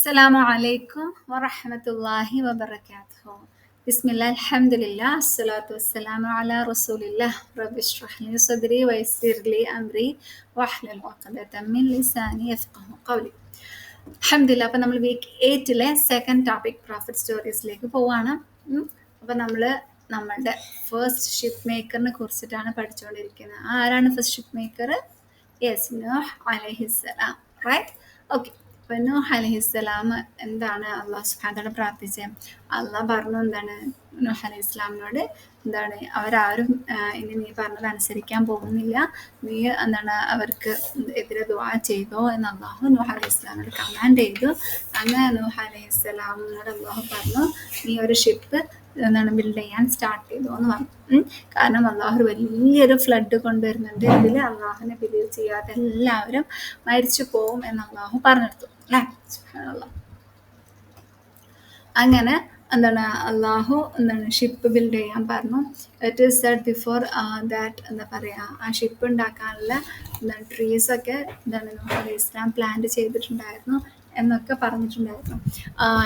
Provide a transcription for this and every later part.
السلام عليكم ورحمة الله وبركاته. بسم الله الحمد لله الصلاة والسلام على رسول الله. رب اشرح لي صدري ويسر لي أمري واحلل عقدة من لساني يفقه قولي. അൽഹംദുലില്ലാ. അപ്പം നമ്മൾ വീക്ക് 8 സെക്കൻഡ് ടോപ്പിക് പ്രോഫിറ്റ് സ്റ്റോറീസിലേക്ക് പോവാണ്. അപ്പം നമ്മൾ നമ്മളുടെ ഫസ്റ്റ് ഷിപ്പ് മേക്കറിനെ കുറിച്ചിട്ടാണ് പഠിച്ചുകൊണ്ടിരിക്കുന്നത്. ആരാണ് ഫസ്റ്റ് ഷിപ്പ് മേക്കർ? യെസ്, നൂഹ് അലൈഹിസ്സലാം. Right, okay. അപ്പം നൂഹ് അലൈഹിസ്സലാം എന്താണ് അള്ളാഹു സുബ്ഹാനഹു വ തആല പ്രാർത്ഥിച്ചത്? അള്ളാഹ് പറഞ്ഞു എന്താണ് നൂഹ് അലൈഹിസ്സലാമിനോട്, എന്താണ് അവരാരും ഇനി നീ പറഞ്ഞത് അനുസരിക്കാൻ പോകുന്നില്ല, നീ എന്താണ് അവർക്ക് എതിരെ ദുആ ചെയ്തോ എന്ന് അള്ളാഹു നൂഹ് അലൈഹിസ്സലാമിനോട് കമാൻഡ് ചെയ്തു. അങ്ങനെ നൂഹ് അലൈഹിസ്സലാമിനോട് അള്ളാഹു പറഞ്ഞു, നീ ഒരു ഷിപ്പ് എന്താണ് ബിൽഡ് ചെയ്യാൻ സ്റ്റാർട്ട് ചെയ്തു എന്ന് പറഞ്ഞു. കാരണം അള്ളാഹു വലിയൊരു ഫ്ലഡ് കൊണ്ടുവരുന്നുണ്ട്, ഇതിൽ അള്ളാഹുവിനെ ബിലീവ് ചെയ്യാത്ത എല്ലാവരും മരിച്ചു പോവും എന്ന് അള്ളാഹു പറഞ്ഞെടുത്തു അല്ലേ. സുബ്ഹാനല്ലാഹ്. അങ്ങനെ എന്താണ് അള്ളാഹു എന്താണ് ഷിപ്പ് ബിൽഡ് ചെയ്യാൻ പറഞ്ഞു. It is said before that എന്താ പറയുക, ആ ഷിപ്പ് ഉണ്ടാക്കാനുള്ള എന്താണ് ട്രീസൊക്കെ എന്താണ് നൂഹ് അലൈഹിസ്സലാം പ്ലാന്റ് ചെയ്തിട്ടുണ്ടായിരുന്നു എന്നൊക്കെ പറഞ്ഞിട്ടുണ്ടായിരുന്നു.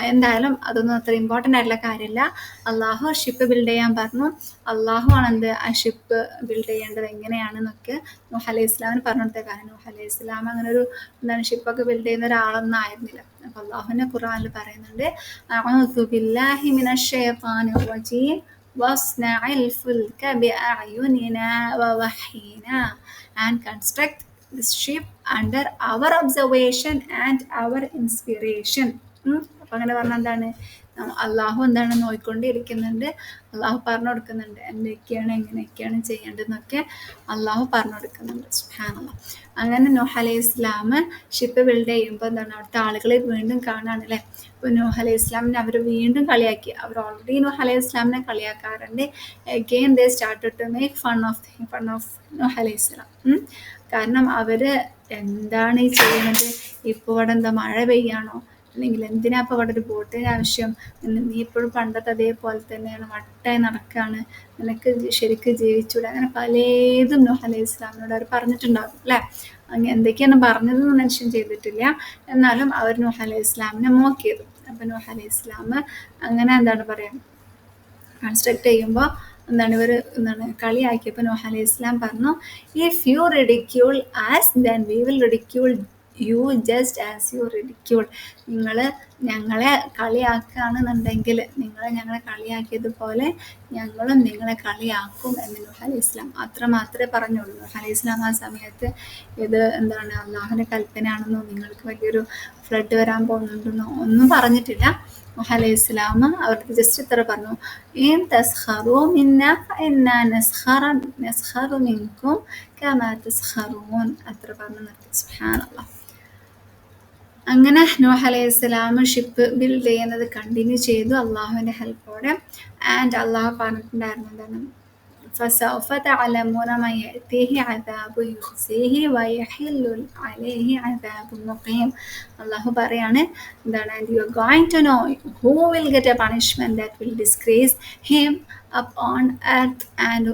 എന്തായാലും അതൊന്നും അത്ര ഇമ്പോർട്ടൻ്റ് ആയിട്ടുള്ള കാര്യമില്ല. അള്ളാഹു ഷിപ്പ് ബിൽഡ് ചെയ്യാൻ പറഞ്ഞു. അള്ളാഹു ആണെന്ത് ആ ഷിപ്പ് ബിൽഡ് ചെയ്യേണ്ടത് എങ്ങനെയാണെന്നൊക്കെ നൂഹ് അലൈഹി ഇസ്ലാമിന് പറഞ്ഞു കൊടുത്ത കാര്യം. നൂഹ് അലൈഹി ഇസ്ലാം അങ്ങനെ ഒരു എന്താണ് ഷിപ്പൊക്കെ ബിൽഡ് ചെയ്യുന്ന ഒരാളൊന്നും ആയിരുന്നില്ല. അപ്പം അള്ളാഹുവിനെ ഖുർആനിൽ പറയുന്നുണ്ട്, അഊദു ബില്ലാഹി മിനശ് ശൈത്വാനിർ റജീം വസ്നഇൽ ഫുൽക ബിഅഅ്യുനിനാ വവഹീനാ and construct this ship under our observation and our inspiration. അപ്പം അങ്ങനെ പറഞ്ഞാൽ എന്താണ്, അള്ളാഹു എന്താണ് നോക്കിക്കൊണ്ടിരിക്കുന്നുണ്ട്, അള്ളാഹു പറഞ്ഞു കൊടുക്കുന്നുണ്ട് എന്തൊക്കെയാണ് എങ്ങനെയൊക്കെയാണ് ചെയ്യേണ്ടതെന്നൊക്കെ അള്ളാഹു പറഞ്ഞു കൊടുക്കുന്നുണ്ട്. സുബ്ഹാനല്ലാഹ്. അങ്ങനെ നൂഹ് അലൈഹി ഇസ്ലാം ഷിപ്പ് ബിൽഡ് ചെയ്യുമ്പോൾ എന്താണ് അവിടുത്തെ ആളുകളെ വീണ്ടും കാണാണല്ലേ. ഇപ്പോൾ നൂഹ് അലൈഹി ഇസ്ലാമിനെ അവർ വീണ്ടും കളിയാക്കി. അവർ ഓൾറെഡി നൂഹ് അലൈഹി ഇസ്ലാമിനെ കളിയാക്കാറുണ്ട്. Again they started to make fun of നൂഹ് അലൈഹി ഇസ്ലാം. കാരണം അവർ എന്താണ് ഈ ചെയ്യുന്നത്? ഇപ്പോൾ ഇവിടെ എന്താ മഴ പെയ്യാണോ, അല്ലെങ്കിൽ എന്തിനാ ഇപ്പോൾ ഇവിടെ ഒരു ബോട്ടിന് ആവശ്യം? നീ ഇപ്പോഴും പണ്ടത്തെ അതേപോലെ തന്നെയാണ്, വട്ടായി നടക്കുകയാണ്, നിനക്ക് ശരിക്കും ജീവിച്ചൂടെ? അങ്ങനെ പലതും നൂഹ് അലൈഹി ഇസ്ലാമിനോട് അവർ പറഞ്ഞിട്ടുണ്ടാകും അല്ലേ. അങ്ങനെ എന്തൊക്കെയാണ് പറഞ്ഞതെന്ന് മെൻഷൻ ചെയ്തിട്ടില്ല, എന്നാലും അവർ നൂഹ് അലൈഹി ഇസ്ലാമിനെ മോക്ക് ചെയ്തു. അപ്പം നൂഹ് അലൈഹി ഇസ്ലാം അങ്ങനെ എന്താണ് പറയുക, കൺസ്ട്രക്ട് ചെയ്യുമ്പോൾ എന്താണ് ഇവർ എന്താണ് കളിയാക്കിയപ്പോൾ നൂഹ് അലൈഹി ഇസ്ലാം പറഞ്ഞു, if you ridicule as then we will ridicule you just as you ridicule. നിങ്ങൾ ഞങ്ങളെ കളിയാക്കുകയാണെന്നുണ്ടെങ്കിൽ, ഞങ്ങളെ കളിയാക്കിയതുപോലെ ഞങ്ങളും നിങ്ങളെ കളിയാക്കും എന്ന് നൂഹ് അലൈഹി ഇസ്ലാം അത്ര മാത്രമേ പറഞ്ഞുള്ളൂ. നൂഹ് അലൈഹി ഇസ്ലാം ആ സമയത്ത് ഇത് എന്താണ് അള്ളാഹുവിൻ്റെ കൽപ്പനയാണെന്നോ നിങ്ങൾക്ക് വലിയൊരു ഫ്ലഡ് വരാൻ പോകുന്നുണ്ടെന്നോ ഒന്നും പറഞ്ഞിട്ടില്ല. നൂഹ് അലൈഹി ഇസ്ലാം അവർക്ക് ജസ്റ്റ് ഇത്ര പറഞ്ഞു, ഇൻ തസ്ഖറൂ മിന്നാ ഫഇന്നാ നസ്ഖറു മിൻകും കമാ തസ്ഖറൂൻ. അത്ര പറഞ്ഞു നിർത്തി. സുബ്ഹാനല്ലാഹ്. അങ്ങനെ നൂഹ് അലൈഹി ഇസ്ലാം ഷിപ്പ് ബിൽഡ് ചെയ്യുന്നത് കണ്ടിന്യൂ ചെയ്തു അള്ളാഹുവിൻ്റെ ഹെൽപ്പോടെ. ആൻഡ് അള്ളാഹു പറഞ്ഞിട്ടുണ്ടായിരുന്നു എന്താണ്, فسوف تعلمون من يأتيه عذاب يخزيه ويحل عليه عذاب مقيم. അള്ളാഹു പറയാണ് എന്താണ്, and you are going to know who will get a punishment that will disgrace him upon earth and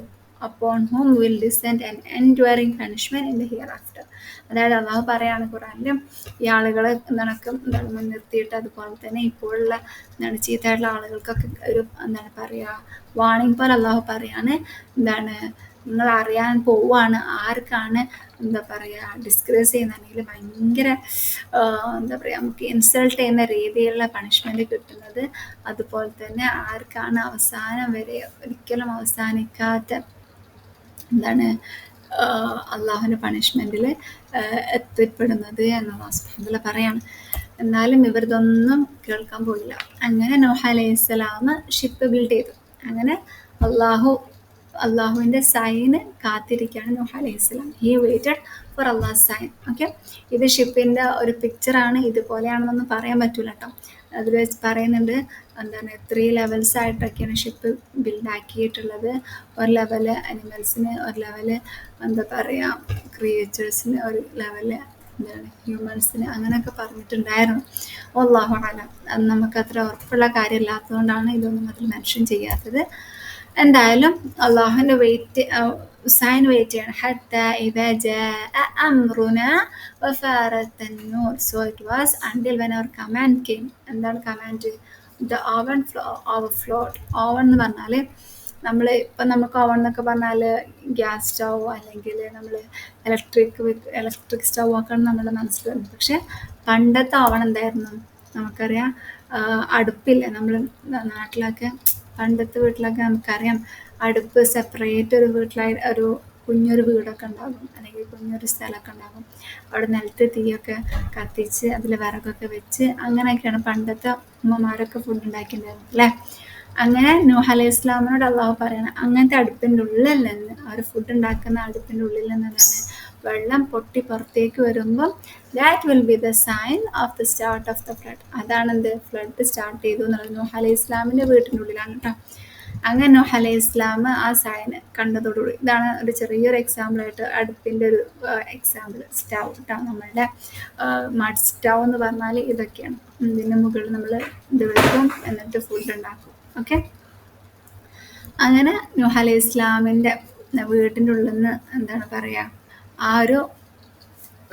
upon whom will descend an enduring punishment in the hereafter. അതായത് അള്ളാഹു പറയാണ് ഖുർആനിൽ, ഈ ആളുകൾ എന്താണ് മുൻനിർത്തിയിട്ട് അതുപോലെ തന്നെ ഇപ്പോഴുള്ള എന്താണ് ചീത്തയായിട്ടുള്ള ആളുകൾക്കൊക്കെ ഒരു എന്താണ് പറയുക വാണിംഗ് പോലെ അള്ളാഹു പറയാണ്, എന്താണ് നിങ്ങൾ അറിയാൻ പോവുകയാണ് ആർക്കാണ് എന്താ പറയുക ഡിസ്ഗ്രേസ് ചെയ്യുന്ന, അല്ലെങ്കിൽ ഭയങ്കര എന്താ പറയുക നമുക്ക് ഇൻസൾട്ട് ചെയ്യുന്ന രീതിയിലുള്ള പണിഷ്മെൻറ്റ് കിട്ടുന്നത്, അതുപോലെ തന്നെ ആർക്കാണ് അവസാനം വരെ ഒരിക്കലും അവസാനിക്കാത്ത എന്താണ് അള്ളാഹുവിൻ്റെ പണിഷ്മെൻറ്റിൽ എത്തിപ്പെടുന്നത് എന്ന് അല്ലാഹു സുബ്ഹാനഹു വ തആല പറയാണ്. എന്നാലും ഇവരിതൊന്നും കേൾക്കാൻ പോയില്ല. അങ്ങനെ നൂഹ് അലൈഹി ഇസ്ലാം ഷിപ്പ് ബിൽഡ് ചെയ്തു. അങ്ങനെ അള്ളാഹുവിൻ്റെ സൈന് കാത്തിരിക്കുകയാണ് നൂഹ് അലൈഹി ഇസ്ലാം. He waited for Allah sign. Okay, ഇത് ഷിപ്പിൻ്റെ ഒരു പിക്ചറാണ്, ഇതുപോലെയാണെന്നൊന്നും പറയാൻ പറ്റില്ല കേട്ടോ. അതിൽ വെച്ച് പറയുന്നുണ്ട് എന്താണ് 3 ലെവൽസ് ആയിട്ടൊക്കെയാണ് ഷിപ്പ് ബിൽഡാക്കിയിട്ടുള്ളത്. ഒരു ലെവല് അനിമൽസിന്, ഒരു ലെവല് എന്താ പറയുക ക്രിയേച്ചേഴ്സിന്, ഒരു ലെവല് എന്താണ് ഹ്യൂമൻസിന്, അങ്ങനെയൊക്കെ പറഞ്ഞിട്ടുണ്ടായിരുന്നു. അല്ലാഹു അഅലം. അത് നമുക്കത്ര ഉറപ്പുള്ള കാര്യമില്ലാത്തതുകൊണ്ടാണ് ഇതൊന്നും അതിൽ മെൻഷൻ ചെയ്യാത്തത്. എന്തായാലും അള്ളാഹുവിൻ്റെ സൈൻ വെയിറ്റ് ചെയ്യണം. ഹത്ത ഇദ ജാഅ അംറുന വഫാറത്ത النور. So it was until when our command came. എന്താണ് command? The oven overflowed. Oven എന്ന് പറഞ്ഞാൽ നമ്മൾ ഇപ്പം നമുക്ക് ഓവൻ എന്നൊക്കെ പറഞ്ഞാൽ ഗ്യാസ് സ്റ്റൗ അല്ലെങ്കിൽ നമ്മൾ ഇലക്ട്രിക് സ്റ്റൗ ഒക്കെയാണ് നമ്മുടെ മനസ്സിൽ വരുന്നത്. പക്ഷെ പണ്ടത്തെ ഓവൻ എന്തായിരുന്നു? നമുക്കറിയാം, അടുപ്പില്ല. നമ്മൾ നാട്ടിലൊക്കെ പണ്ടത്തെ വീട്ടിലൊക്കെ നമുക്കറിയാം, അടുപ്പ് സെപ്പറേറ്റ് ഒരു വീട്ടിലായി ഒരു കുഞ്ഞൊരു വീടൊക്കെ ഉണ്ടാകും, അല്ലെങ്കിൽ കുഞ്ഞൊരു സ്ഥലമൊക്കെ ഉണ്ടാകും. അവിടെ നിലത്ത് തീയൊക്കെ കത്തിച്ച് അതിൽ വിറകൊക്കെ വെച്ച് അങ്ങനെയൊക്കെയാണ് പണ്ടത്തെ ഉമ്മമാരൊക്കെ ഫുഡ് ഉണ്ടാക്കിയിട്ടുണ്ടായിരുന്നു അല്ലേ. അങ്ങനെ നൂഹ് അലൈഹി ഇസ്ലാമിനോട് അള്ളാഹു പറയണം, അങ്ങനത്തെ അടുപ്പിൻ്റെ ഉള്ളിൽ നിന്ന്, അവർ ഫുഡ് ഉണ്ടാക്കുന്ന അടുപ്പിൻ്റെ ഉള്ളിൽ നിന്നാണ് വെള്ളം പൊട്ടി പുറത്തേക്ക് വരുമ്പം that will be the sign of the start of the flood. അതാണെന്ത്? ഫ്ലഡ് സ്റ്റാർട്ട് ചെയ്തു എന്നുള്ളത് നൂഹ് അലൈഹി ഇസ്ലാമിൻ്റെ വീട്ടിൻ്റെ ഉള്ളിലാണ് കേട്ടോ. അങ്ങനെ നൂഹ് അലൈഹി ഇസ്ലാം ആ സൈൻ കണ്ടതോടുകൂടി, ഇതാണ് ഒരു ചെറിയൊരു എക്സാമ്പിളായിട്ട് അടുപ്പിൻ്റെ ഒരു എക്സാമ്പിൾ. സ്റ്റൗ കേട്ടോ, നമ്മളുടെ മഡ് സ്റ്റൗ എന്ന് പറഞ്ഞാൽ ഇതൊക്കെയാണ്. ഇതിൻ്റെ മുകളിൽ നമ്മൾ ഇത് വെക്കും, എന്നിട്ട് ഫുഡ് ഉണ്ടാക്കും. ഓക്കെ, അങ്ങനെ നൂഹ് അലൈഹി ഇസ്ലാമിൻ്റെ വീട്ടിൻ്റെ ഉള്ളിൽ നിന്ന് എന്താണ് പറയുക, ആ ഒരു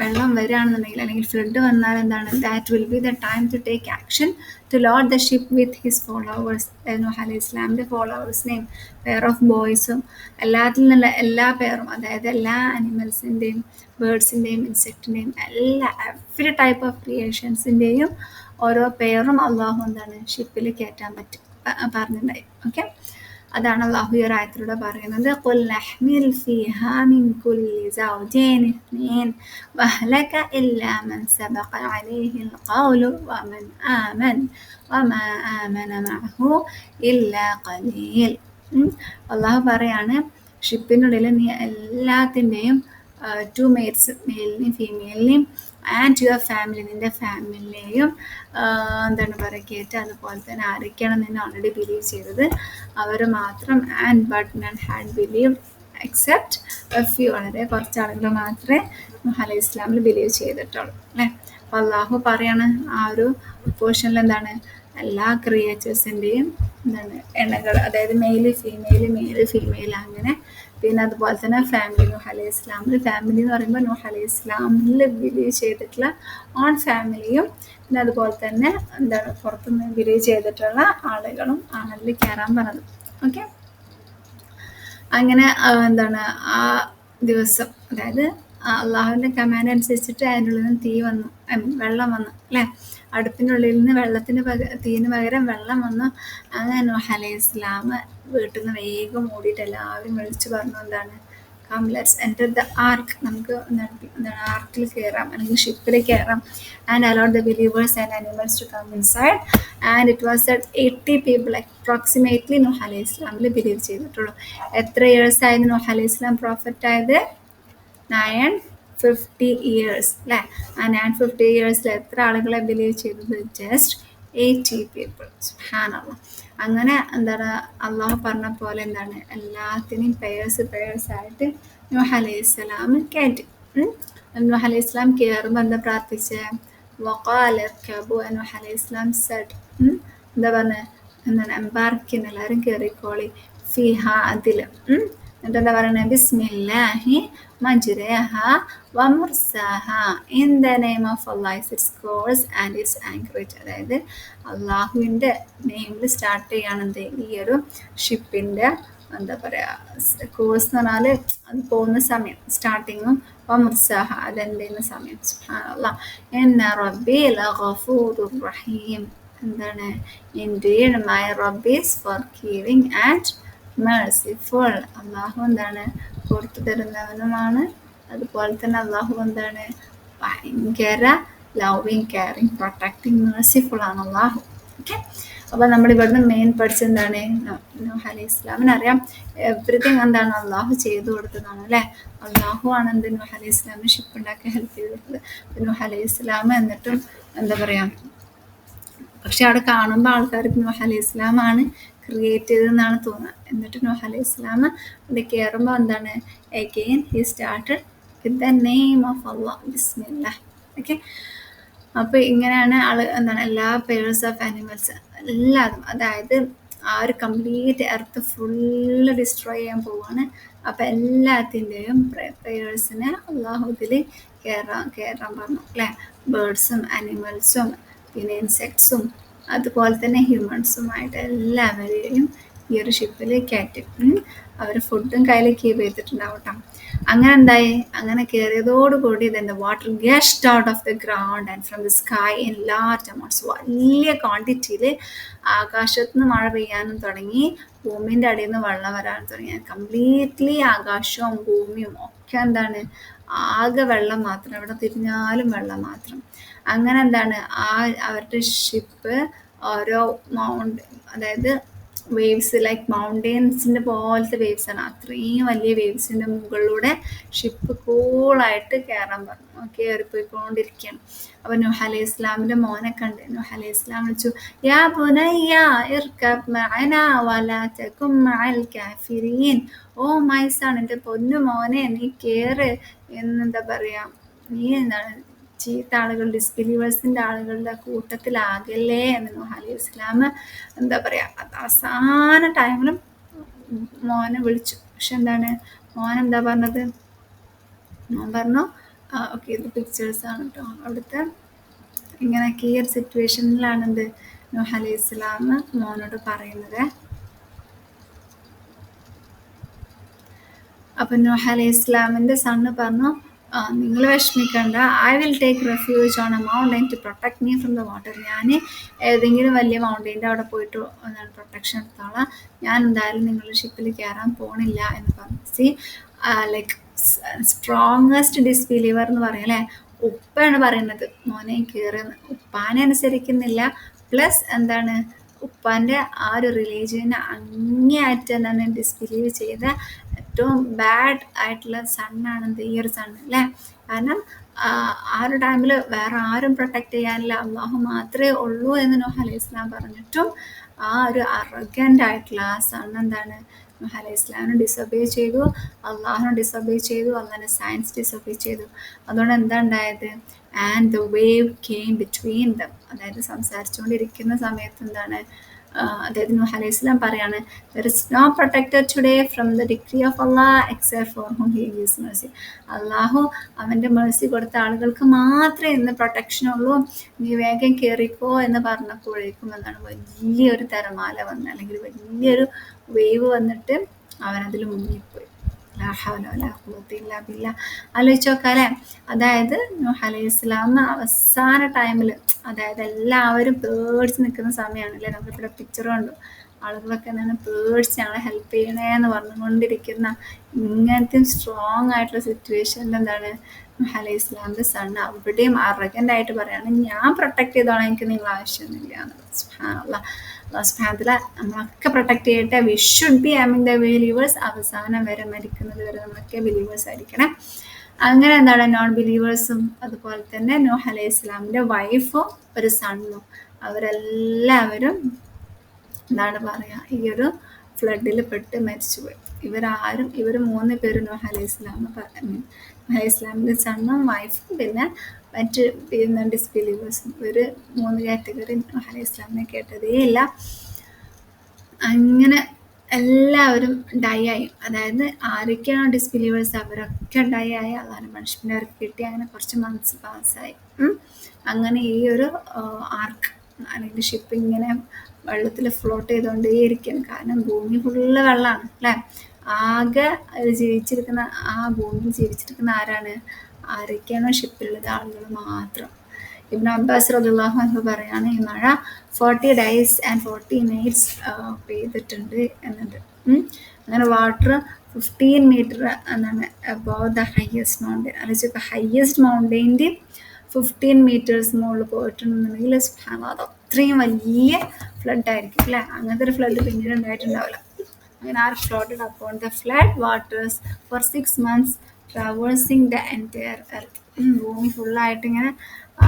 വെള്ളം വരികയാണെന്നുണ്ടെങ്കിൽ അല്ലെങ്കിൽ ഫ്ലഡ് വന്നാൽ എന്താണ്, that will be the time to take action to load the ship with his followers. Nuh അലൈഹി ഇസ്ലാമിൻ്റെ ഫോളോവേഴ്സിനെയും പെയർ ഓഫ് ബോയ്സും എല്ലാത്തിൽ നിന്നുള്ള എല്ലാ പെയറും, അതായത് എല്ലാ അനിമൽസിൻ്റെയും ബേർഡ്സിൻ്റെയും ഇൻസെക്റ്റിൻ്റെയും എല്ലാ എവറി ടൈപ്പ് ഓഫ് ക്രിയേഷൻസിൻ്റെയും ഓരോ പെയറും അള്ളാഹു എന്താണ് ഷിപ്പിൽ കയറ്റാൻ പറ്റും പറഞ്ഞിട്ടുണ്ടായി. ഓക്കെ, അതാണ് അള്ളാഹു ഈ ആയത്തിലൂടെ പറയുന്നത്. ഖുൽ നഹ്മിൽ ഫീഹാ മിൻ കുല്ലി സൗജൈൻ ഇത്നൈൻ വഅഹ്ലക ഇല്ലാ മൻ സബഖ അലൈഹിൽ ഖൗലു വമൻ ആമൻ വമാ ആമന മഅഹു ഇല്ലാ ഖലീൽ. അള്ളാഹു പറയാണ്, ഷിപ്പിനുള്ളിൽ നീ എല്ലാത്തിൻ്റെയും 2 mates, മെയിലിനെയും ഫീമെയിലിനെയും, ആൻഡ് യുവർ ഫാമിലി, നിൻ്റെ ഫാമിലിനെയും എന്താണ് പറയുക കയറ്റുക. അതുപോലെ തന്നെ ആരൊക്കെയാണ് നിന്നെ ഓൾറെഡി ബിലീവ് ചെയ്തത് അവർ മാത്രം. And but none had believe except A few, വളരെ കുറച്ച് ആളുകൾ മാത്രമേ നൂഹ് അലൈഹി ഇസ്ലാമിൽ ബിലീവ് ചെയ്തിട്ടുള്ളൂ അല്ലേ. അപ്പോൾ അള്ളാഹു പറയാണ് ആ ഒരു പോർഷനിൽ എന്താണ്, എല്ലാ ക്രിയേച്ചേഴ്സിൻ്റെയും എന്താണ് എണ്ണകൾ, അതായത് മെയില് ഫീമെയിൽ അങ്ങനെ. പിന്നെ അതുപോലെ തന്നെ ഫാമിലി, നൂഹ് അലൈഹി ഇസ്ലാമിൽ ഫാമിലി എന്ന് പറയുമ്പോൾ നൂഹ് അലൈഹി ഇസ്ലാമിൽ ബിലീവ് ചെയ്തിട്ടുള്ള ഓൺ ഫാമിലിയും, പിന്നെ അതുപോലെ തന്നെ എന്താണ് പുറത്തുനിന്ന് ബിലീവ് ചെയ്തിട്ടുള്ള ആളുകളും ആണ് അതിൽ കയറാൻ പറഞ്ഞത്. ഓക്കെ, അങ്ങനെ എന്താണ് ആ ദിവസം, അതായത് അള്ളാഹുവിൻ്റെ കമാൻഡ് അനുസരിച്ചിട്ട് അതിൻ്റെ ഉള്ളിൽ നിന്ന് തീ വന്നു, വെള്ളം വന്നു അല്ലേ. അടുപ്പിൻ്റെ ഉള്ളിൽ നിന്ന് തീന് പകരം വെള്ളം വന്നു. അങ്ങനെ നൂഹ് അലൈഹി ഇസ്ലാം വീട്ടിൽ നിന്ന് വേഗം ഓടിയിട്ട് എല്ലാവരും വിളിച്ചു പറഞ്ഞു, എന്താണ്, come let's enter the ark, നമുക്ക് എന്താണ് ആർക്കിൽ കയറാം അല്ലെങ്കിൽ ഷിപ്പിൽ കയറാം. And allot the believers and animals to come inside. And it was that 80 people approximately Nuh അലൈഹി ഇസ്ലാമിൽ ബിലീവ് ചെയ്തിട്ടുള്ളൂ. എത്ര ഇയേഴ്സ് ആയിരുന്നു നൂഹ് അലൈഹി ഇസ്ലാം പ്രോഫറ്റ് ആയത്? 950 years അല്ലേ. ആ 950 years എത്ര ആളുകളെ ബിലീവ് ചെയ്തത്? Just 80 people. സുബ്ഹാനല്ലാഹ്. അങ്ങനെ എന്താണ് അള്ളാഹു പറഞ്ഞ പോലെ എന്താണ് എല്ലാത്തിനെയും പേഴ്സ് ആയിട്ട് നൂഹ് അലൈഹി ഇസ്ലാം കയറ്റി. നൂഹ് അലൈഹി ഇസ്ലാം കയറുമ്പോൾ എന്താ പ്രാർത്ഥിച്ചേ? വഖാല ഇർകബു. നൂഹ് അലൈഹി ഇസ്ലാം സെഡ്, എന്താ പറഞ്ഞത്, എന്താണ്, എംബാർക്കിന്, എല്ലാവരും കയറിക്കോളി, ഫിഹ, അതിൽ. എന്നിട്ട് എന്താ പറയുന്നത്? ബിസ്മില്ലാഹി മജ്രഹ വമുർസാഹ, in the name of Allah it's course and it's anchorage. അതായത് അള്ളാഹുവിൻ്റെ നെയിമിൽ സ്റ്റാർട്ട് ചെയ്യുകയാണെന്ത് ഈ ഒരു ഷിപ്പിൻ്റെ എന്താ പറയുക കോഴ്സ് എന്ന് പറഞ്ഞാൽ അത് പോകുന്ന സമയം, സ്റ്റാർട്ടിങ്ങും വമുർസാഹ അതെൻ്റെ സമയം. സുബ്ഹാനല്ലാഹ്. ഇന്ന റബ്ബി ലഗഫൂറുർ റഹീം. എന്താണ്? ഇൻഡീഡ് മൈ റബ്ബ് ഈസ് ഫോർഗിവിങ് ആൻഡ് മേഴ്സിഫുൾ. അള്ളാഹു എന്താണ് പുറത്തു തരുന്നവനുമാണ്, അതുപോലെ തന്നെ അള്ളാഹു എന്താണ് ഭയങ്കര ലവിങ്, കെയറിങ്, പ്രൊട്ടക്റ്റിങ്, മേഴ്സിഫുൾ ആണ് അള്ളാഹു. ഓക്കെ, അപ്പോൾ നമ്മൾ ഇവിടുന്ന് മെയിൻ പഠിച്ചെന്താണ്? നൂഹ് അലൈഹി ഇസ്ലാമിന് അറിയാം എവറിത്തിങ് എന്താണ് അള്ളാഹു ചെയ്തു കൊടുത്തതാണ് അല്ലേ. അള്ളാഹു ആണ് എന്ത് നൂഹ് അലൈഹി ഇസ്ലാമിന് ഷിപ്പ് ഉണ്ടാക്കി ഹെൽപ്പ് ചെയ്തിട്ടുള്ളത്. നൂഹ് അലൈഹി ഇസ്ലാം എന്നിട്ടും എന്താ പറയുക, പക്ഷെ അവിടെ കാണുമ്പോൾ ആൾക്കാർക്ക് നൂഹ് അലൈഹി ഇസ്ലാമാണ് ക്രിയേറ്റ് ചെയ്തതെന്നാണ് തോന്നുന്നത്. എന്നിട്ട് നൂഹ് അലൈഹി ഇസ്ലാം അവിടെ കയറുമ്പോൾ എന്താണ്, again he started with the name of Allah, ബിസ്മില്ലാഹ്. ഓക്കെ, അപ്പോൾ ഇങ്ങനെയാണ് എന്താണ് എല്ലാ പെയർസ് ഓഫ് ആനിമൽസ് എല്ലാതും, അതായത് ആ ഒരു കംപ്ലീറ്റ് എർത്ത് ഫുള്ള് ഡിസ്ട്രോയ് ചെയ്യാൻ പോവാണ്. അപ്പം എല്ലാത്തിൻ്റെയും പ്രേയേഴ്സിന് അള്ളാഹു ഇതിൽ കയറാൻ പറഞ്ഞു അല്ലേ. ബേർഡ്സും ആനിമൽസും പിന്നെ ഇൻസെക്ട്സും അതുപോലെ തന്നെ ഹ്യൂമൻസുമായിട്ട് എല്ലാവരെയും ഈ ഒരു ഷിപ്പിൽ കയറ്റി. അവർ ഫുഡും കയ്യിൽ കീപ്പ് ചെയ്തിട്ടുണ്ടാവും കേട്ടോ. അങ്ങനെ എന്തായി, അങ്ങനെ കയറിയതോടുകൂടി then the water gushed out of the ground and from the sky in large amounts. വലിയ ക്വാണ്ടിറ്റിയിൽ ആകാശത്ത് നിന്ന് മഴ പെയ്യാനും തുടങ്ങി, ഭൂമിൻ്റെ അടിയിൽ നിന്ന് വെള്ളം വരാനും തുടങ്ങി. കംപ്ലീറ്റ്ലി ആകാശവും ഭൂമിയും ഒക്കെ എന്താണ്, ആകെ വെള്ളം മാത്രം, എവിടെ തിരിഞ്ഞാലും വെള്ളം മാത്രം. അങ്ങനെ എന്താണ്, അവരുടെ ഷിപ്പ് ഓരോ അതായത് വേവ്സ് ലൈക്ക് മൗണ്ടെയിൻസിൻ്റെ പോലത്തെ വേവ്സാണ്. അത്രയും വലിയ വേവ്സിൻ്റെ മുകളിലൂടെ ഷിപ്പ് കൂളായിട്ട് കയറാൻ പറഞ്ഞു. കയറിപ്പോയിക്കൊണ്ടിരിക്കുകയാണ്. അപ്പോൾ നൂഹ് അലൈഹി ഇസ്ലാമിൻ്റെ മോനെ കണ്ട് നൂഹ് അലൈഹി ഇസ്ലാം വിളിച്ചു, യാ ബുനയ്യ ഇർകബ് മഅനാ വലാ തകും മഅൽ കാഫിരീൻ. ഓ മൈ സൺ, എൻ്റെ പൊന്നു മോനെ നീ കയറ്, എന്നെന്താ പറയുക, നീ എന്താണ് ചീത്ത ആളുകൾ, ഡിസ്ബിലീവേഴ്സിൻ്റെ ആളുകളുടെ കൂട്ടത്തിലാകല്ലേ എന്ന് നൂഹ് അലൈഹി ഇസ്ലാം എന്താ പറയുക അവസാന ടൈമിലും മോനെ വിളിച്ചു. പക്ഷെ എന്താണ്, മോനെന്താ പറഞ്ഞത്, മോൻ പറഞ്ഞു ഓക്കെ ഇത് പിക്ചേഴ്സാണ് കേട്ടോ. അവിടുത്തെ ഇങ്ങനെയൊക്കെ ഈ ഒരു സിറ്റുവേഷനിലാണ് എന്ത് നൂഹ് അലൈഹി ഇസ്ലാം മോനോട് പറയുന്നത്. അപ്പം നൂഹ് അലൈഹി ഇസ്ലാമിൻ്റെ സണ്ണ് പറഞ്ഞു, നിങ്ങൾ വിഷമിക്കണ്ട, I will take refuge on a mountain to protect me from the water. ഞാൻ ഏതെങ്കിലും വലിയ മൗണ്ടൈൻ്റെ അവിടെ പോയിട്ട് എന്താണ് പ്രൊട്ടക്ഷൻ എടുത്തോളാം, ഞാൻ എന്തായാലും നിങ്ങളുടെ ഷിപ്പിൽ കയറാൻ പോണില്ല എന്ന് പറഞ്ഞു. സി ലൈക്ക് സ്ട്രോങ്ങസ്റ്റ് ഡിസ്ബിലീവർ എന്ന് പറയും അല്ലേ. ഉപ്പയാണ് പറയുന്നത് മോനെ കയറുന്നത്, ഉപ്പാനെ അനുസരിക്കുന്നില്ല. പ്ലസ് എന്താണ്, ഉപ്പാൻ്റെ ആ ഒരു റിലീജിയനെ അങ്ങേയറ്റം എന്താണ് ഡിസ്ബിലീവ് ചെയ്ത ഏറ്റവും ബാഡ് ആയിട്ടുള്ള സണ്ണാണ് ഈ ഒരു സണ്ണ് അല്ലേ. കാരണം ആ ഒരു ടൈമിൽ വേറെ ആരും പ്രൊട്ടക്റ്റ് ചെയ്യാനില്ല, അള്ളാഹു മാത്രമേ ഉള്ളൂ എന്ന് നൂഹ് അലൈഹി ഇസ്ലാം പറഞ്ഞിട്ടും ആ ഒരു അറഗൻ്റ് ആയിട്ടുള്ള ആ സൺ എന്താണ് നൂഹ് അലൈഹി ഇസ്ലാമിനെ ഡിസൊബേ ചെയ്തു, അള്ളാഹിനെ ഡിസൊബേ ചെയ്തു, അള്ളാഹിൻ്റെ സയൻസ് ഡിസൊബേ ചെയ്തു. അതുകൊണ്ട് എന്താ ഉണ്ടായത്, and the wave came between them. അതായത് സംസാരിച്ചുകൊണ്ടിരിക്കുന്ന സമയത്ത് എന്താണ്, അതായത് നൂഹ് അലൈഹി ഇസ്ലാം പറയാണ്, there is no protector today from the decree of Allah except for whom he gives mercy. അള്ളാഹു അവൻ്റെ മേഴ്സി കൊടുത്ത ആളുകൾക്ക് മാത്രമേ ഇന്ന് പ്രൊട്ടക്ഷൻ ഉള്ളൂ, നീ വേഗം കയറിക്കോ എന്ന് പറഞ്ഞപ്പോഴേക്കും എന്താണ് വലിയൊരു തിരമാല വന്ന്, അല്ലെങ്കിൽ വലിയൊരു വേവ് വന്നിട്ട് അവനതിൽ മുങ്ങിപ്പോയി. ആലോചിച്ച് നോക്കാല്ലേ. അതായത് നൂഹ് അലൈഹി ഇസ്ലാം അവസാന ടൈമിൽ, അതായത് എല്ലാവരും പേടിച്ച് നിൽക്കുന്ന സമയമാണല്ലേ. നമുക്കിവിടെ പിക്ചർ കണ്ടു, ആളുകളൊക്കെ എന്താണ് പേടിച്ച് ഞങ്ങളെ ഹെൽപ്പ് ചെയ്യണേന്ന് പറഞ്ഞുകൊണ്ടിരിക്കുന്ന ഇങ്ങനത്തെ സ്ട്രോങ് ആയിട്ടുള്ള സിറ്റുവേഷനിൽ എന്താണ് നൂഹ് അലൈഹി ഇസ്ലാമിൻ്റെ സണ്ണ് അവിടെയും അറഗൻ്റ് ആയിട്ട് പറയാണ്, ഞാൻ പ്രൊട്ടക്ട് ചെയ്തോളാം, എനിക്ക് നിങ്ങൾ ആവശ്യമൊന്നുമില്ല എന്നുള്ളത്. സുബ്ഹാനല്ലാഹ്, അല്ലാഹു സുബ്ഹാനഹു വ തആല നമ്മളൊക്കെ പ്രൊട്ടക്ട് ചെയ്യട്ടെ. We should be among the believers. അവസാനം വരെ മരിക്കുന്നത് വരെ നമ്മളൊക്കെ ബിലീവേഴ്സ് ആയിരിക്കണം. അങ്ങനെ എന്താണ് നോൺ ബിലീവേഴ്സും അതുപോലെ തന്നെ നൂഹ് അലൈഹി ഇസ്ലാമിൻ്റെ വൈഫും ഒരു സണ്ണും അവരെല്ലാവരും എന്താണ് പറയുക ഈ ഒരു ഫ്ലഡിൽ പെട്ട് മരിച്ചുപോയി. ഇവർ 3 പേരും നൂഹ് അലൈഹി ഇസ്ലാമിൻ്റെ സണ്ണും വൈഫും പിന്നെ മറ്റ് പിന്നെ ഡിസ്ബിലീവേഴ്സും. ഇവർ 3 കാറ്റഗറി നൂഹ് അലൈഹി ഇസ്ലാമിനെ കേട്ടതേ ഇല്ല. അങ്ങനെ എല്ലാവരും ഡൈ ആയി. അതായത് ആരൊക്കെയാണോ ഡിസ്ബിലീവേഴ്സ് അവരൊക്കെ ഡൈ ആയി, അള്ളാഹുവിൻ്റെ പണിഷ്മെൻ്റ് അവർക്ക് കിട്ടി. അങ്ങനെ കുറച്ച് മന്ത്സ് പാസ്സായി. അങ്ങനെ ഈ ഒരു ആർക്ക് അല്ലെങ്കിൽ ഷിപ്പ് ഇങ്ങനെ വെള്ളത്തിൽ ഫ്ലോട്ട് ചെയ്തുകൊണ്ടേയിരിക്കുകയാണ്. കാരണം ഭൂമി ഫുള്ള് വെള്ളമാണ് അല്ലേ. ആകെ ജീവിച്ചിരിക്കുന്ന ആ ഭൂമിയിൽ ജീവിച്ചിരിക്കുന്ന ആരൊക്കെയാണോ ഷിപ്പിലുള്ളത് ആളുകൾ മാത്രം. ഇബ്നു അബ്ബാസ് റളിയല്ലാഹു അൻഹു പറയാണ്, ഈ മഴ 40 days and 40 nights പെയ്തിട്ടുണ്ട് എന്നുണ്ട്. അങ്ങനെ വാട്ടർ 15 meter എന്നാണ് അബോവ് ദ ഹയസ്റ്റ് മൗണ്ടെയിൻ. അറിയിച്ചൊക്കെ ഹയസ്റ്റ് മൗണ്ടെയിൻ്റെ 15 meters മുകളിൽ പോയിട്ടുണ്ടെന്നുണ്ടെങ്കിൽ സുബ്ഹാനല്ലാഹ് അത് അത്രയും വലിയ ഫ്ലഡ് ആയിരിക്കും അല്ലേ. അങ്ങനത്തെ ഒരു ഫ്ലഡ് പിന്നീട് ഉണ്ടായിട്ടുണ്ടാവില്ല. അങ്ങനെ ark floated upon the flood waters for 6 months traversing the entire earth. ഭൂമി ഫുള്ളായിട്ട് ഇങ്ങനെ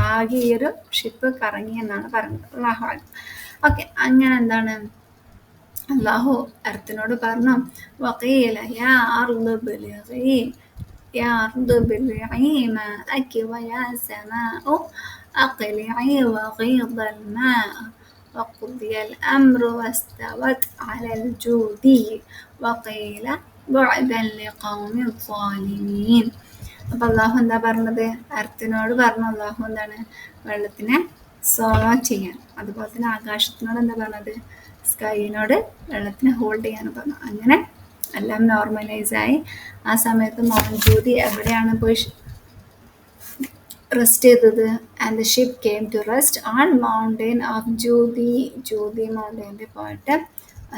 ആകെ ഈ ഒരു ഷിപ്പ് കറങ്ങി എന്നാണ് പറഞ്ഞത്. അല്ലാഹു അക്ബർ. ഓക്കെ, അങ്ങനെ എന്താണ് അള്ളാഹു എർത്തിനോട് പറഞ്ഞു, വഖീല യാ അർളു ബിൽഇ യാ അർളു ബിൽഇ മാഅകി വയാ സമാഉ അഖ്ലിഇ വഗീദൽ മാഅ وقضي الأمر واستوت على الجودي وقيل بعدا لقوم الظالمين. അപ്പൊ അള്ളാഹു എന്താ പറഞ്ഞത്? എർത്തിനോട് പറഞ്ഞു അള്ളാഹു എന്താണ്? വെള്ളത്തിനെ സോളോ ചെയ്യാൻ. അതുപോലെ തന്നെ ആകാശത്തിനോട് എന്താ പറഞ്ഞത്? സ്കൈനോട് വെള്ളത്തിനെ ഹോൾഡ് ചെയ്യാൻ പറഞ്ഞു. അങ്ങനെ എല്ലാം നോർമലൈസ് ആയി. ആ സമയത്ത് മൗൺജൂതി എവിടെയാണ് പോയി റെസ്റ്റ് ചെയ്തത്? And the ship came to rest on mountain of ജൂതി. ജൂതി മൗണ്ടെയിനിൽ പോയിട്ട്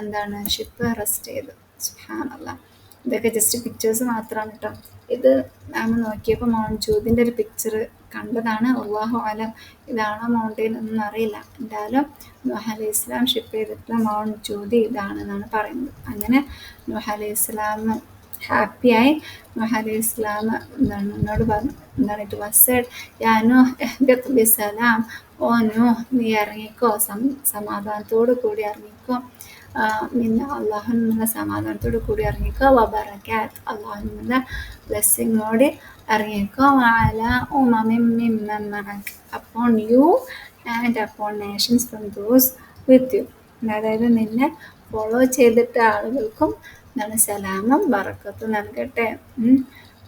എന്താണ് ഷിപ്പ് റെസ്റ്റ് ചെയ്തു. സുബ്ഹാനല്ലാഹ്. ഇതൊക്കെ ജസ്റ്റ് പിക്ചേഴ്സ് മാത്രമാണ് കേട്ടോ. ഇത് നമ്മൾ നോക്കിയപ്പോൾ മൗണ്ട് ജൂതിൻ്റെ ഒരു പിക്ചർ കണ്ടതാണ്. അല്ലാഹു അലം ഇതാണോ മൗണ്ടെയിൻ എന്നൊന്നും അറിയില്ല. എന്തായാലും നൂഹ് അലൈഹി ഇസ്ലാം ഷിപ്പ് ചെയ്തിട്ടുള്ള മൗണ്ട് ജൂതി ഇതാണെന്നാണ് പറയുന്നത്. അങ്ങനെ നൂഹ് അലൈഹി ഇസ്ലാം ഹാപ്പിയായി. നൂഹ് അലൈഹി ഇസ്ലാം എന്താണ് എന്നോട് പറഞ്ഞു, എന്താണ് ഇറ്റ് വാസ് സെഡ് യാ നൂഹ് ഇഹ്ബിത് ബിസലാം, ഓ നൂഹ് നീ ഇറങ്ങിക്കോ, സമാധാനത്തോടു കൂടി ഇറങ്ങിക്കോ, പിന്നെ അള്ളാഹു നിന്നുള്ള സമാധാനത്തോടു കൂടി ഇറങ്ങിക്കോ, വബറകാത്ത് അള്ളാഹു നിന്നുള്ള ബ്ലെസ്സിങ്ങോട് ഇറങ്ങിക്കോ, വഅല ഉമമിൻ മിമ്മൻ മഅക് upon you and upon nations from those with you. അതായത് നിന്നെ ഫോളോ ചെയ്തിട്ട ആളുകൾക്കും എന്താണ് സലാമും ബറക്കത്തും നൽകട്ടെ.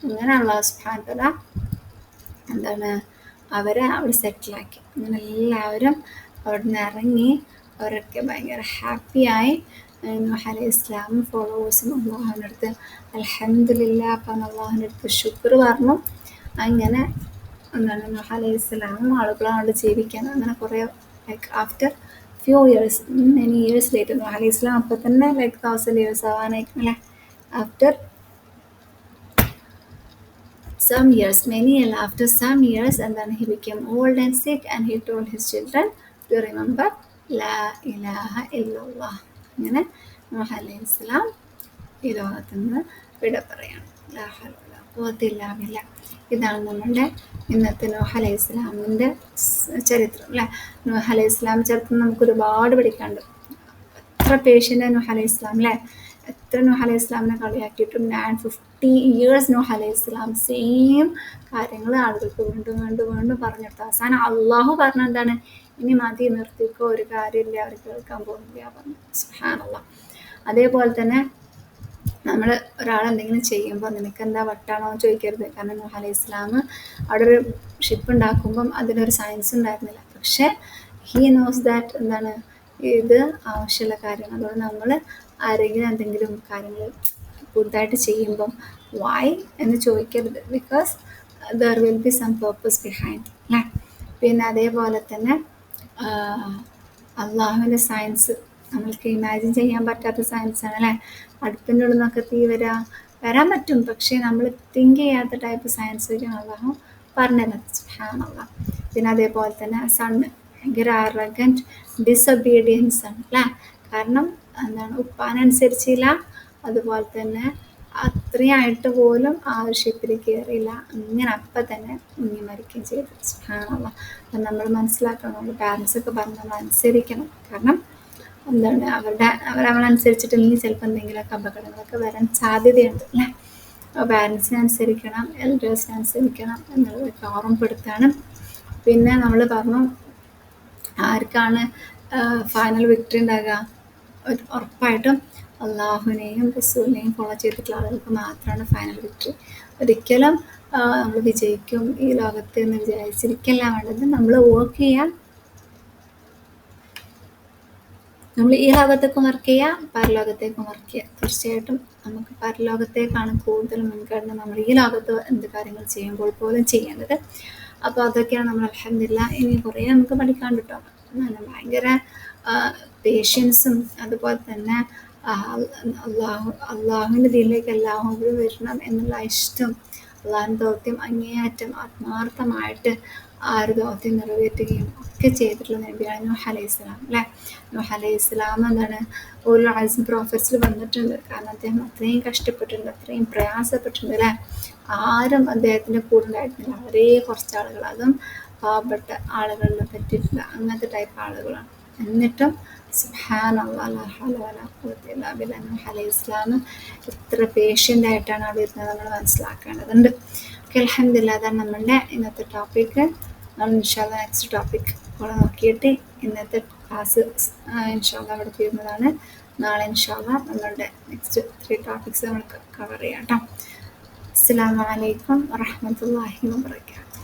അങ്ങനെ അല്ലാഹു സുബ്ഹാനഹു വ തആല എന്താണ് അവരെ അവിടെ സെറ്റിലാക്കി. അങ്ങനെ എല്ലാവരും അവിടെ നിന്ന് ഇറങ്ങി. അവരൊക്കെ ഭയങ്കര ഹാപ്പിയായി. നൂഹ് അലൈഹി ഇസ്ലാമും ഫോളോവേഴ്സും അള്ളാഹുവിൻ്റെ അടുത്ത് അൽഹംദുലില്ലാ പറഞ്ഞ് അള്ളാഹുവിൻ്റെ അടുത്ത് ശുക്ർ പറഞ്ഞു. അങ്ങനെ എന്താണ് നൂഹ് അലൈഹി ഇസ്ലാമും ആളുകളും അവിടെ ജീവിക്കാൻ. അങ്ങനെ കുറേ like after few years, many years later, Nuh അലൈഹി ഇസ്ലാം അപ്പോൾ തന്നെ ലൈക്ക് 1000 years ആവാനായിരിക്കും അല്ലേ. After some years, after some years, and then he became old and sick, and he told his children to remember La ilaha illallah. അങ്ങനെ നൂഹ് അലൈഹി ഇസ്ലാം ഈ ലോകത്ത് നിന്ന് വിട പറയാണ്. ലാ ഹൗല വലാ ഖുവത ഇല്ലാ ബില്ലാഹ്. ഇതാണ് നമ്മളുടെ ഇന്നത്തെ നൂഹ് അലൈഹി ഇസ്ലാമിൻ്റെ ചരിത്രം അല്ലേ. നൂഹ് അലൈഹി ഇസ്ലാം ചരിത്രം നമുക്ക് ഒരുപാട് പഠിക്കാനുണ്ട്. എത്ര പേഷ്യൻ്റ് നൂഹ് അലൈഹി ഇസ്ലാം അല്ലേ. എത്ര നൂഹ് അലൈഹി ഇസ്ലാമിനെ കളിയാക്കിയിട്ടും 950 years നൂഹ് അലൈഹി ഇസ്ലാം സെയിം കാര്യങ്ങൾ ആളുകൾക്ക് വീണ്ടും വീണ്ടും വീണ്ടും പറഞ്ഞെടുത്തു. അവസാനം അള്ളാഹു പറഞ്ഞ എന്താണ്? ഇനി മതി, നിർത്തിക്കോ, ഒരു കാര്യമില്ല, അവർ കേൾക്കാൻ പോകുന്നില്ല പറഞ്ഞു. സുബ്ഹാനല്ലാഹ്. അതേപോലെ തന്നെ നമ്മൾ ഒരാളെന്തെങ്കിലും ചെയ്യുമ്പോൾ നിനക്കെന്താ വട്ടാണോ എന്ന് ചോദിക്കരുത്. കാരണം നൂഹ് അലൈഹി ഇസ്ലാം അവിടെ ഒരു ഷിപ്പ് ഉണ്ടാക്കുമ്പം അതിനൊരു സയൻസ് ഉണ്ടായിരുന്നില്ല. പക്ഷേ ഹീ നോസ് ദാറ്റ് എന്താണ് ഇത് ആവശ്യമുള്ള കാര്യമാണ്. അതുകൊണ്ട് നമ്മൾ ആരെങ്കിലും എന്തെങ്കിലും കാര്യങ്ങൾ പുതുതായിട്ട് ചെയ്യുമ്പം വൈ എന്ന് ചോദിക്കരുത്. Because there will be some purpose behind അല്ലേ. പിന്നെ അതേപോലെ തന്നെ അള്ളാഹുവിൻ്റെ സയൻസ് നമ്മൾക്ക് ഇമാജിൻ ചെയ്യാൻ പറ്റാത്ത സയൻസാണ് അല്ലേ. അടുപ്പിൻ്റെ ഉള്ളിൽ നിന്നൊക്കെ തീ വരാൻ പറ്റും, പക്ഷേ നമ്മൾ തിങ്ക് ചെയ്യാത്ത ടൈപ്പ് സയൻസ് ഒക്കെയാണ് അള്ളാഹു പറഞ്ഞത്. സുബ്ഹാനല്ലാഹ്. പിന്നെ അതേപോലെ തന്നെ സണ്ണ് ഭയങ്കര അറഗൻറ്റ് ഡിസൊബീഡിയൻസ് ആണ് അല്ലേ. കാരണം എന്താണ് ഉപ്പാനനുസരിച്ചില്ല, അതുപോലെ തന്നെ അത്രയായിട്ട് പോലും ആ ഒരു ഷിപ്പിൽ കയറിയില്ല. അങ്ങനെ അപ്പം തന്നെ മുങ്ങി മരിക്കുകയും ചെയ്തു. സുബ്ഹാനല്ലാഹ്. അപ്പം നമ്മൾ മനസ്സിലാക്കണം, നമ്മുടെ പാരൻസൊക്കെ പറഞ്ഞ് നമ്മൾ അനുസരിക്കണം. കാരണം എന്താണ് അവരനുസരിച്ചിട്ടുണ്ടെങ്കിൽ ചിലപ്പോൾ എന്തെങ്കിലുമൊക്കെ അപകടങ്ങളൊക്കെ വരാൻ സാധ്യതയുണ്ട് അല്ലേ. പാരൻസിനെ അനുസരിക്കണം, എൽഡേഴ്സിനെ അനുസരിക്കണം എന്നുള്ളതൊക്കെ ഓർമ്മപ്പെടുത്താണ്. പിന്നെ നമ്മൾ പറഞ്ഞു ആർക്കാണ് ഫൈനൽ വിക്ടറി ഉണ്ടാകുക? ഉറപ്പായിട്ടും അള്ളാഹുവിനെയും റസൂലിനെയും ഫോളോ ചെയ്തിട്ടുള്ള ആളുകൾക്ക് മാത്രമാണ് ഫൈനൽ വിക്ടറി. ഒരിക്കലും നമ്മൾ വിജയിക്കും ഈ ലോകത്ത് എന്ന് വിചാരിച്ചിരിക്കല്ല വേണ്ടത്. നമ്മൾ വർക്ക് ചെയ്യാം. നമ്മൾ ഈ ലോകത്തേക്കും വർക്ക് ചെയ്യുക, പരലോകത്തേക്കും വർക്ക് ചെയ്യുക. തീർച്ചയായിട്ടും നമുക്ക് പരലോകത്തേക്കാണ് കൂടുതൽ മുൻഗണന നമ്മൾ ഈ ലോകത്ത് എന്ത് കാര്യങ്ങൾ ചെയ്യുമ്പോൾ പോലും ചെയ്യേണ്ടത്. അപ്പോൾ അതൊക്കെയാണ് നമ്മൾ അൽഹംദുലില്ലാഹ്. ഇനി കുറേ നമുക്ക് പഠിക്കാണ്ട് കേട്ടോ. ഭയങ്കര പേഷ്യൻസും അതുപോലെ തന്നെ അള്ളാഹുവിൻ്റെ ദീനിലേക്ക് എല്ലാവരും വരണം എന്നുള്ള ഇഷ്ടം, അള്ളാഹുവിൻ്റെ ദൗത്യം അങ്ങേയറ്റം ആത്മാർത്ഥമായിട്ട് ആ ഒരു ദൗത്യം നിറവേറ്റുകയും ഒക്കെ ചെയ്തിട്ടുള്ള നബിയാണ് നൂഹ് അലൈഹി ഇസ്ലാം അല്ലേ. നൂഹ് അലൈഹി ഇസ്ലാം എന്താണ് ഉലുൽ അസ്മി പ്രോഫറ്റ്സിൽ വന്നിട്ടുണ്ട്. കാരണം അദ്ദേഹം അത്രയും കഷ്ടപ്പെട്ടിട്ടുണ്ട്, അത്രയും പ്രയാസപ്പെട്ടിട്ടുണ്ട് അല്ലേ. ആരും അദ്ദേഹത്തിൻ്റെ കൂടെ ഉണ്ടായിരുന്നില്ല. വളരെ കുറച്ച് ആളുകൾ, അതും പാവപ്പെട്ട ആളുകളിൽ പറ്റിയിട്ടില്ല, അങ്ങനത്തെ ടൈപ്പ് ആളുകളാണ്. എന്നിട്ടും സുബ്ഹാനല്ലാഹ് ലാ ഹൗല വലാ ഖുവത ഇല്ലാ ബില്ലാഹ് നൂഹ് അലൈഹി ഇസ്ലാം എത്ര പേഷ്യൻ്റ് ആയിട്ടാണ് അവിടെ ഇരുന്നത് നമ്മൾ മനസ്സിലാക്കേണ്ടതുണ്ട്. ഓക്കെ, അൽഹംദുലില്ലാഹ്. അതാണ് നമ്മളുടെ ഇന്നത്തെ ടോപ്പിക്ക്. നമ്മൾ ഇൻഷാല്ല നെക്സ്റ്റ് ടോപ്പിക് ഇവിടെ നോക്കിയിട്ട് ഇന്നത്തെ ക്ലാസ് ഇൻഷാല്ല അവിടെ തീരുന്നതാണ്. നാളെ ഇൻഷാല്ല നമ്മളുടെ നെക്സ്റ്റ് 3 ടോപ്പിക്സ് നമ്മൾ കവർ ചെയ്യാം കേട്ടോ. അസ്സലാമു അലൈക്കും വറഹ്മത്തുള്ളാഹി വബറകാതുഹു.